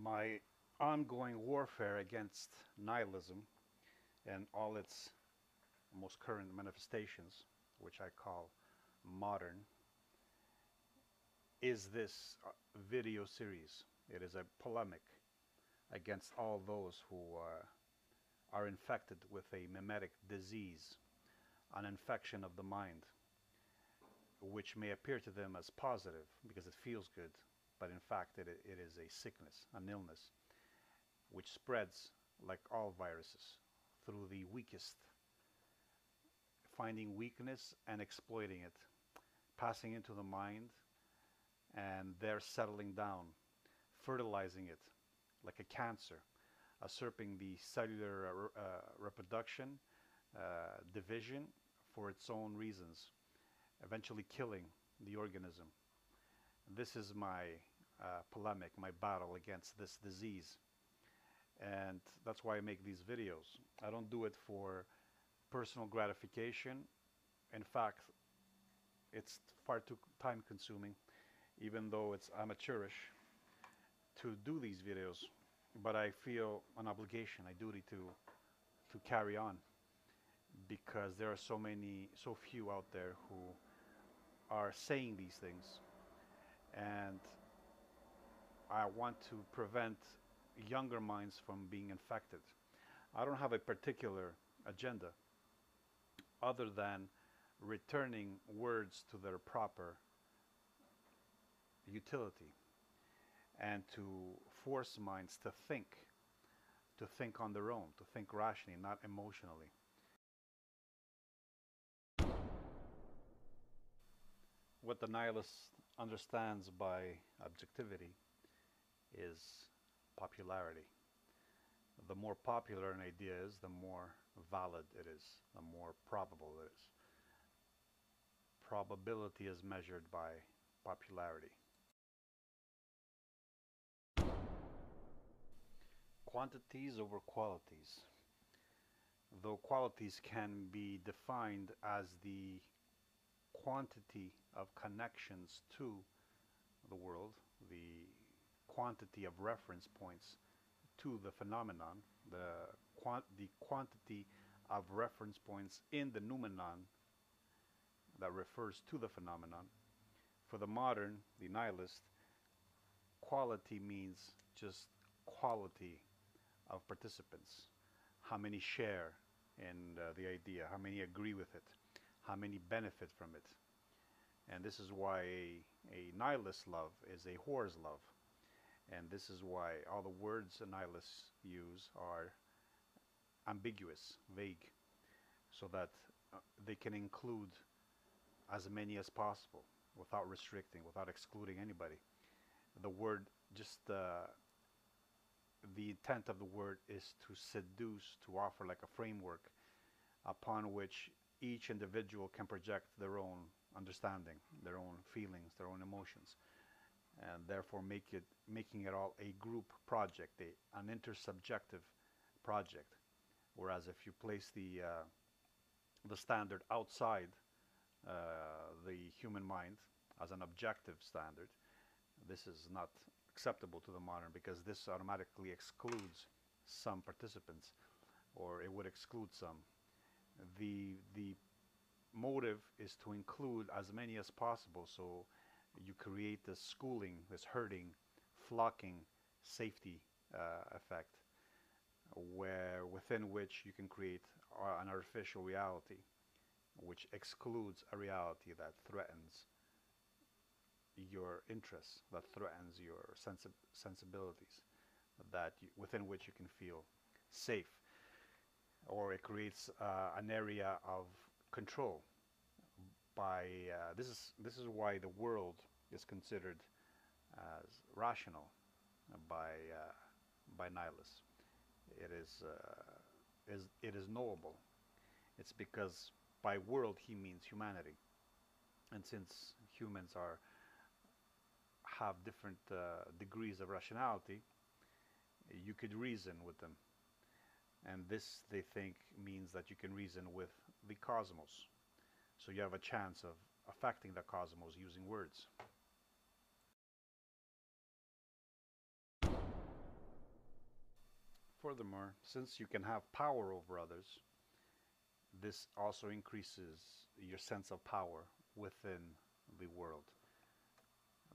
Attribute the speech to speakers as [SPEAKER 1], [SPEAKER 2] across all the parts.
[SPEAKER 1] My ongoing warfare against nihilism and all its most current manifestations, which I call modern, is this video series. It is a polemic against all those who are infected with a mimetic disease, an infection of the mind, which may appear to them as positive because it feels good, but in fact it is a sickness, an illness, which spreads like all viruses through the weakest, finding weakness and exploiting it, passing into the mind, and there settling down, fertilizing it like a cancer, usurping the cellular reproduction, division for its own reasons, eventually killing the organism. This is my polemic, my battle against this disease. And that's why I make these videos. I don't do it for personal gratification. In fact, it's far too time consuming, even though it's amateurish to do these videos. But I feel an obligation, a duty to carry on because there are so few out there who are saying these things, and I want to prevent younger minds from being infected. I don't have a particular agenda other than returning words to their proper utility and to force minds to think on their own, to think rationally, not emotionally. What the nihilist understands by objectivity is popularity. The more popular an idea is, the more valid it is, the more probable it is. Probability is measured by popularity. Quantities over qualities. Though qualities can be defined as the quantity of connections to the world, the quantity of reference points to the phenomenon, the quantity of reference points in the noumenon that refers to the phenomenon. For the modern, the nihilist, quality means just quality of participants. How many share in the idea? How many agree with it? How many benefit from it? And this is why a nihilist love is a whore's love. And this is why all the words nihilists use are ambiguous, vague, so that they can include as many as possible without restricting, without excluding anybody. The word, just the intent of the word is to seduce, to offer like a framework upon which each individual can project their own understanding, their own feelings, their own emotions, and therefore making it all a group project, an intersubjective project. Whereas if you place the standard outside the human mind as an objective standard, this is not acceptable to the modern because this automatically excludes some participants, or it would exclude some. The motive is to include as many as possible, so you create this schooling, this herding, flocking, safety effect, where within which you can create an artificial reality, which excludes a reality that threatens your interests, that threatens your sensibilities, within which you can feel safe, or it creates an area of control. By this is why the world is considered as rational by nihilists. It is knowable. It's because by world he means humanity, and since humans have different degrees of rationality, you could reason with them. And this, they think, means that you can reason with the cosmos. So you have a chance of affecting the cosmos using words. Furthermore, since you can have power over others, this also increases your sense of power within the world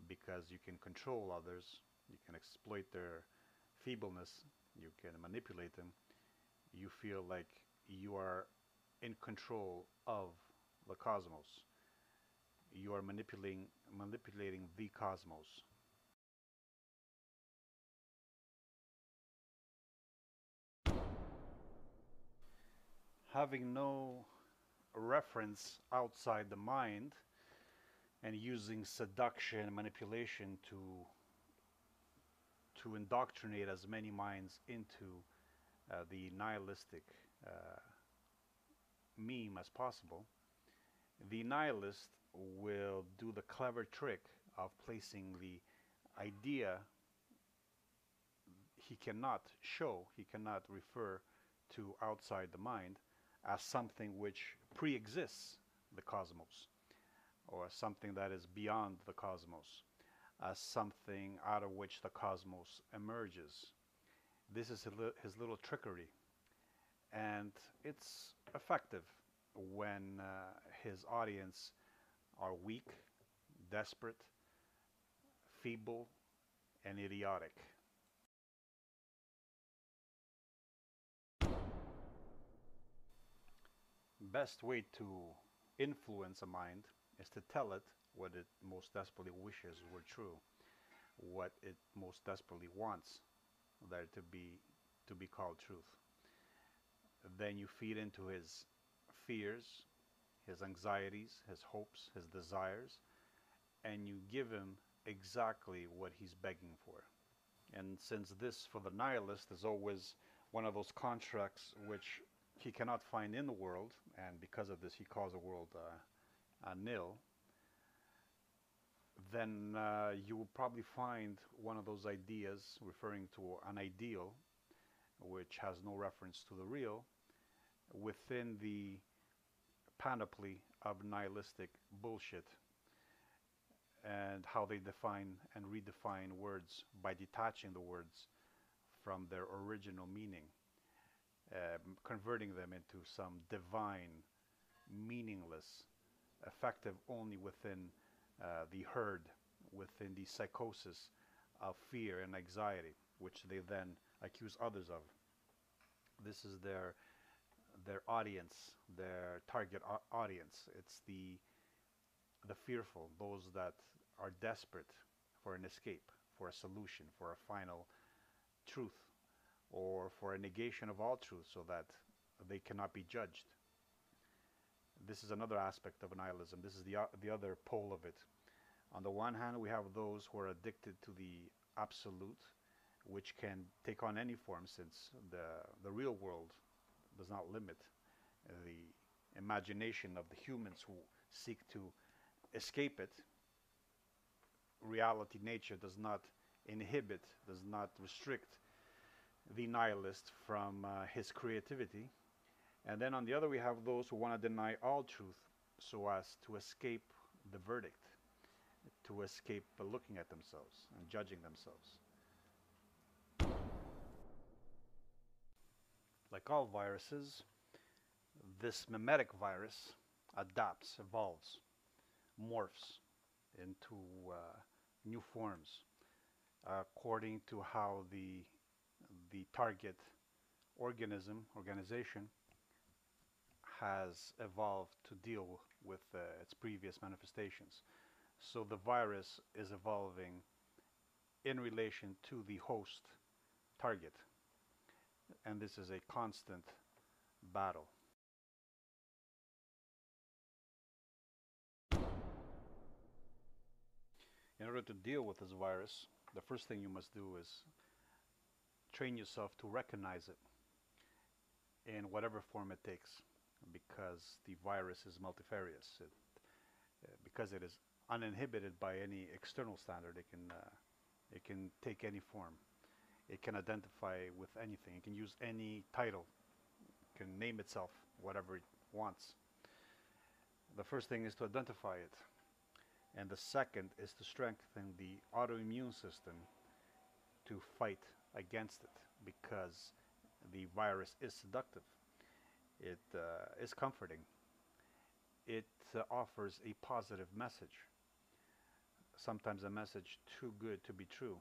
[SPEAKER 1] because you can control others, you can exploit their feebleness, you can manipulate them. You feel like you are in control of the cosmos. You are manipulating the cosmos. Having no reference outside the mind and using seduction and manipulation to indoctrinate as many minds into the nihilistic uh, meme as possible, the nihilist will do the clever trick of placing the idea he cannot show, he cannot refer to outside the mind as something which pre-exists the cosmos or something that is beyond the cosmos, as something out of which the cosmos emerges. This is his little trickery, and it's effective when his audience are weak, desperate, feeble, and idiotic. Best way to influence a mind is to tell it what it most desperately wishes were true, what it most desperately wants there to be called truth. Then you feed into his fears, his anxieties, his hopes, his desires, and you give him exactly what he's begging for. And since this, for the nihilist, is always one of those contracts which he cannot find in the world, and because of this, he calls the world nil, then you will probably find one of those ideas referring to an ideal which has no reference to the real within the panoply of nihilistic bullshit and how they define and redefine words by detaching the words from their original meaning, converting them into some divine, meaningless, effective only within the herd, within the psychosis of fear and anxiety, which they then accuse others of. This is their audience, their target audience. It's the fearful, those that are desperate for an escape, for a solution, for a final truth, or for a negation of all truth so that they cannot be judged. This is another aspect of nihilism. This is the other pole of it. On the one hand, we have those who are addicted to the absolute, which can take on any form since the real world does not limit the imagination of the humans who seek to escape it. Reality, nature does not inhibit, does not restrict the nihilist from his creativity. And then on the other, we have those who want to deny all truth so as to escape the verdict, to escape looking at themselves and judging themselves. Like all viruses, this mimetic virus adapts, evolves, morphs into new forms according to how the target organization has evolved to deal with its previous manifestations. So the virus is evolving in relation to the host target, and this is a constant battle. In order to deal with this virus, the first thing you must do is train yourself to recognize it in whatever form it takes, because the virus is multifarious. Because it is uninhibited by any external standard, it can take any form. It can identify with anything. It can use any title. It can name itself whatever it wants. The first thing is to identify it, and the second is to strengthen the autoimmune system to fight against it, because The virus is seductive. It is comforting. It offers a positive message, sometimes a message too good to be true,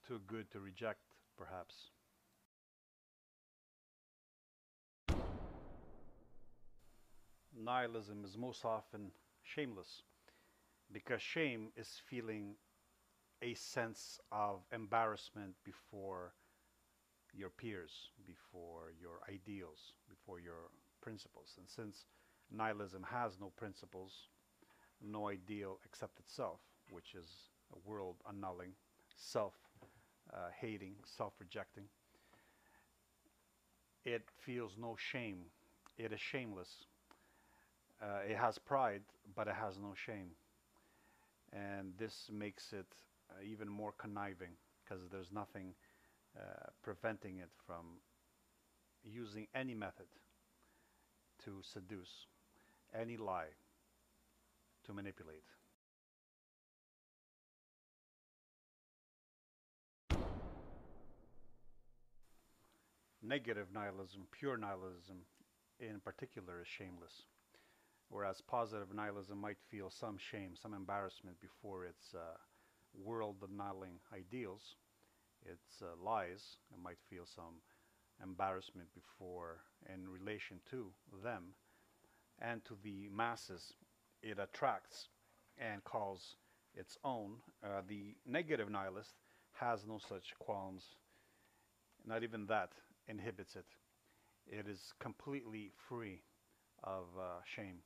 [SPEAKER 1] too good to reject, perhaps. Nihilism is most often shameless because shame is feeling a sense of embarrassment before your peers, before your ideals, before your principles. And since nihilism has no principles, no ideal except itself, which is a world annulling, self hating, self rejecting, it feels no shame. It is shameless. It has pride, but it has no shame. And this makes it even more conniving because there's nothing preventing it from using any method to seduce, any lie to manipulate. Negative nihilism, pure nihilism in particular, is shameless, whereas positive nihilism might feel some shame, some embarrassment before its world annulling ideals, its lies. It might feel some embarrassment before in relation to them and to the masses it attracts and calls its own. The negative nihilist has no such qualms, not even that inhibits it. It is completely free of shame.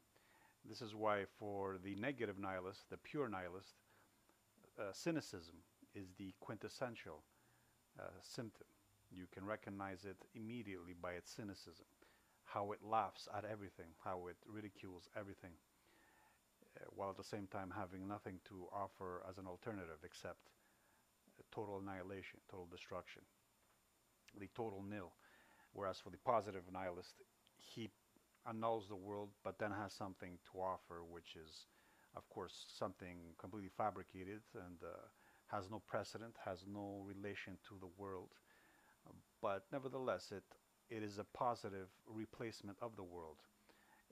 [SPEAKER 1] This is why, for the negative nihilist, the pure nihilist, cynicism is the quintessential symptom. You can recognize it immediately by its cynicism, how it laughs at everything, how it ridicules everything, while at the same time having nothing to offer as an alternative except total annihilation, total destruction, the total nil. Whereas for the positive nihilist, he annuls the world but then has something to offer, which is, of course, something completely fabricated and has no precedent, has no relation to the world. But nevertheless, it is a positive replacement of the world,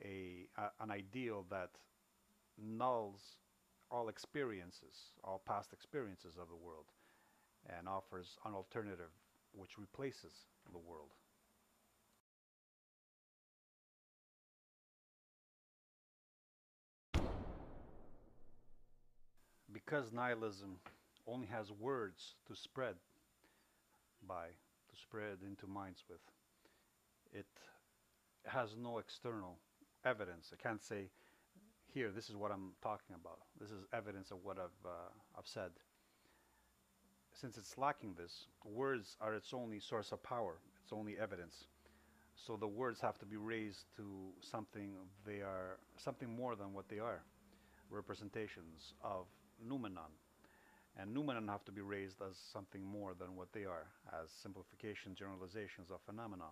[SPEAKER 1] an ideal that nulls all experiences, all past experiences of the world, and offers an alternative which replaces the world. Because nihilism only has words to spread by, to spread into minds with, it has no external evidence. I can't say, here, this is what I'm talking about. This is evidence of what I've said. Since it's lacking this, words are its only source of power, its only evidence. So the words have to be raised to something they are, something more than what they are, representations of noumenon. And noumenon have to be raised as something more than what they are, as simplification, generalizations of phenomena.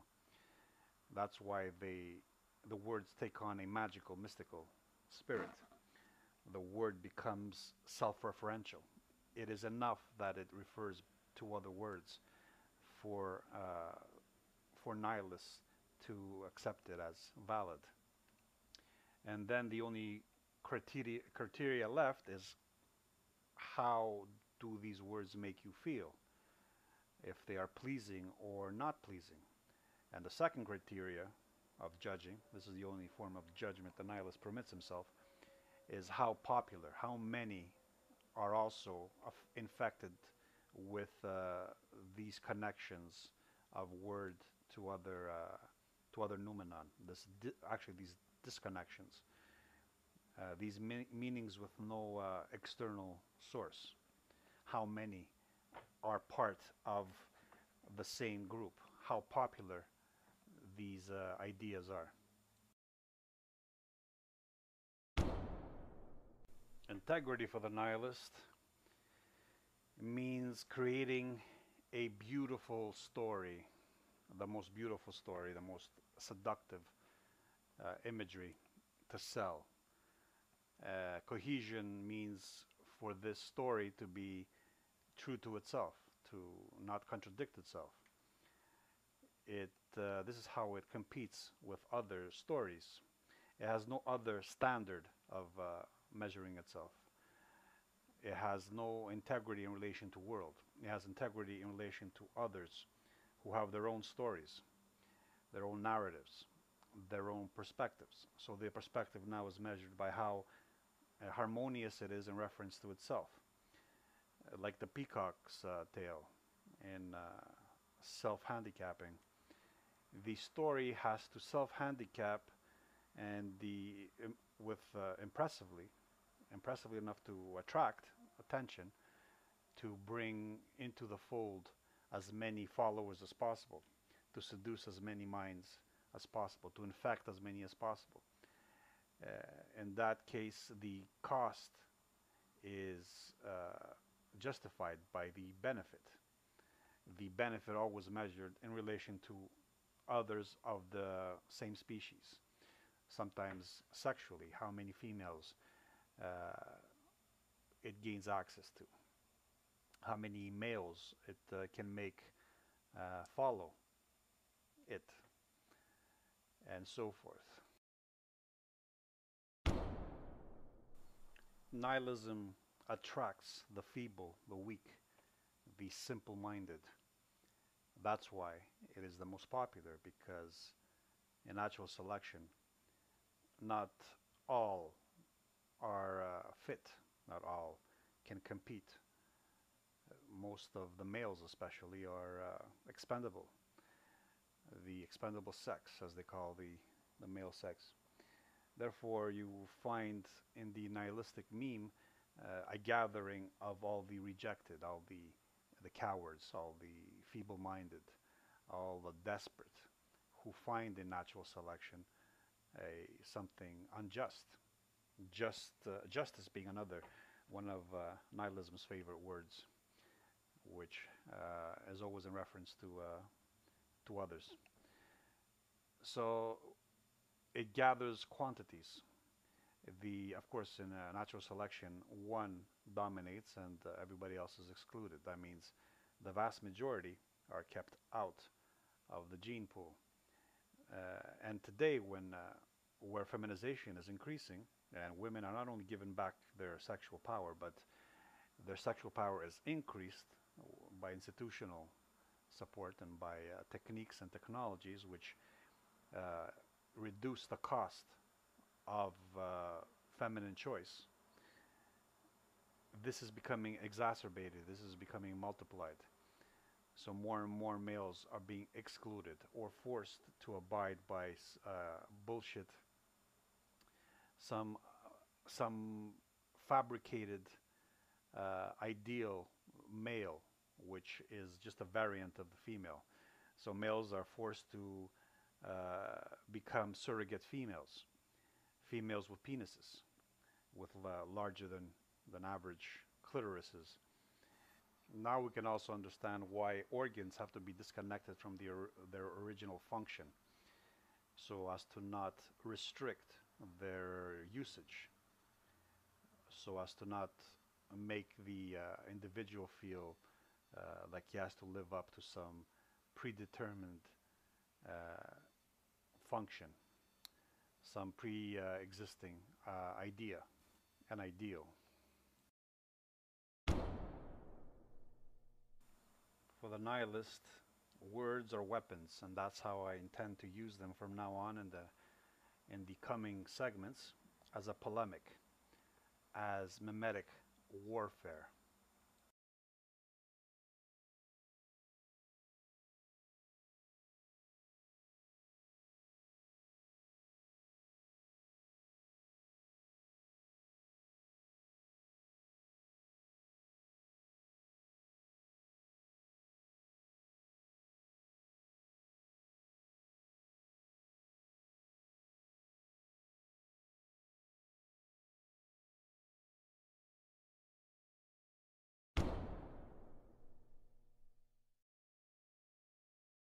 [SPEAKER 1] That's why the words take on a magical, mystical spirit. The word becomes self-referential. It is enough that it refers to other words for nihilists to accept it as valid. And then the only criteria left is, how do these words make you feel? If they are pleasing or not pleasing. And the second criteria of judging, this is the only form of judgment the nihilist permits himself, is how popular, how many are also infected with these connections of word to other noumenon. Actually, these disconnections, these meanings with no external source. How many are part of the same group? How popular these ideas are. Integrity for the nihilist means creating a beautiful story, the most beautiful story, the most seductive imagery to sell. Cohesion means for this story to be true to itself, to not contradict itself. this is how it competes with other stories. It has no other standard of measuring itself. It has no integrity in relation to world. It has integrity in relation to others who have their own stories, their own narratives, their own perspectives. So their perspective now is measured by how harmonious it is in reference to itself. Like the peacock's tale in self-handicapping. The story has to self-handicap and with impressively enough to attract attention, to bring into the fold as many followers as possible, to seduce as many minds as possible, to infect as many as possible. In that case, the cost is justified by the benefit. The benefit always measured in relation to others of the same species, sometimes sexually, how many females it gains access to, how many males it can make follow it, and so forth. Nihilism attracts the feeble, the weak, the simple-minded. That's why it is the most popular, because in natural selection, not all are fit, not all can compete. Most of the males especially are expendable, the expendable sex, as they call the male sex. Therefore, you find in the nihilistic meme a gathering of all the rejected, all the cowards, all the feeble-minded, all the desperate, who find in natural selection something unjust. Justice being another one of nihilism's favorite words, which is always in reference to others. So it gathers quantities. Of course, in natural selection, one dominates and everybody else is excluded. That means the vast majority are kept out of the gene pool. And today, where feminization is increasing, and women are not only given back their sexual power, but their sexual power is increased by institutional support and by techniques and technologies which reduce the cost of feminine choice. This is becoming exacerbated. This is becoming multiplied. So more and more males are being excluded or forced to abide by bullshit, some fabricated ideal male, which is just a variant of the female. So males are forced to become surrogate females, females with penises, with larger than average clitorises. Now we can also understand why organs have to be disconnected from their original function, so as to not restrict their usage, so as to not make the individual feel like he has to live up to some predetermined function, some pre-existing idea, an ideal. For the nihilist, words are weapons, and that's how I intend to use them from now on in the coming segments, as a polemic, as mimetic warfare.